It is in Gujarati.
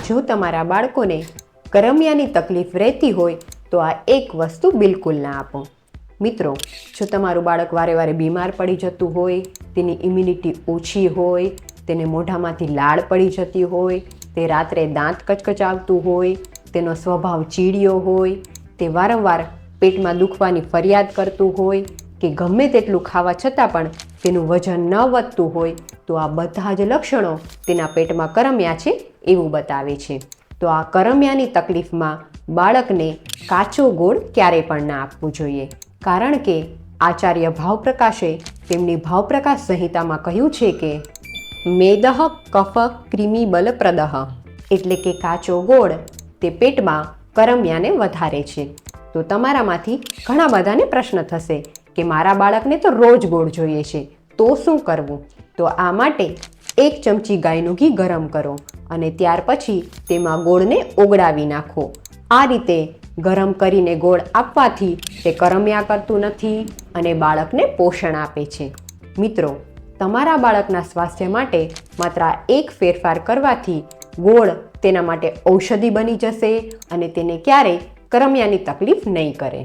જો તમારા બાળકોને કરમિયાની તકલીફ રહેતી હોય તો આ એક વસ્તુ બિલકુલ ના આપો. મિત્રો, જો તમારું બાળક વારે વારે બીમાર પડી જતું હોય, તેની ઇમ્યુનિટી ઓછી હોય, તેને મોઢામાંથી લાળ પડી જતી હોય, તે રાત્રે દાંત કચકચાવતું હોય, તેનો સ્વભાવ ચીડિયો હોય, તે વારંવાર પેટમાં દુખવાની ફરિયાદ કરતું હોય કે ગમે તેટલું ખાવા છતાં પણ તેનું વજન ન વધતું હોય, તો આ બધા જ લક્ષણો તેના પેટમાં કરમિયા છે એવું બતાવે છે. તો આ કરમિયાની તકલીફમાં બાળકને કાચો ગોળ ક્યારેય પણ ના આપવું જોઈએ, કારણ કે આચાર્ય ભાવપ્રકાશે તેમની ભાવપ્રકાશ સંહિતામાં કહ્યું છે કે મેદઃ કફ ક્રિમિ બલપ્રદઃ, એટલે કે કાચો ગોળ તે પેટમાં કરમિયાને વધારે છે. તો તમારામાંથી ઘણા બધાને પ્રશ્ન થશે કે મારા બાળકને તો રોજ ગોળ જોઈએ છે, તો શું કરવું? તો આ માટે 1 ચમચી ગાયનું ઘી ગરમ કરો અને ત્યાર પછી તેમાં ગોળને ઓગળાવી નાખો. આ રીતે ગરમ કરીને ગોળ આપવાથી તે કરમિયા કરતું નથી અને બાળકને પોષણ આપે છે. મિત્રો, તમારા બાળકના સ્વાસ્થ્ય માટે માત્ર એક ફેરફાર કરવાથી ગોળ તેના માટે ઔષધિ બની જશે અને તેને ક્યારેય કરમિયાની તકલીફ નહીં કરે.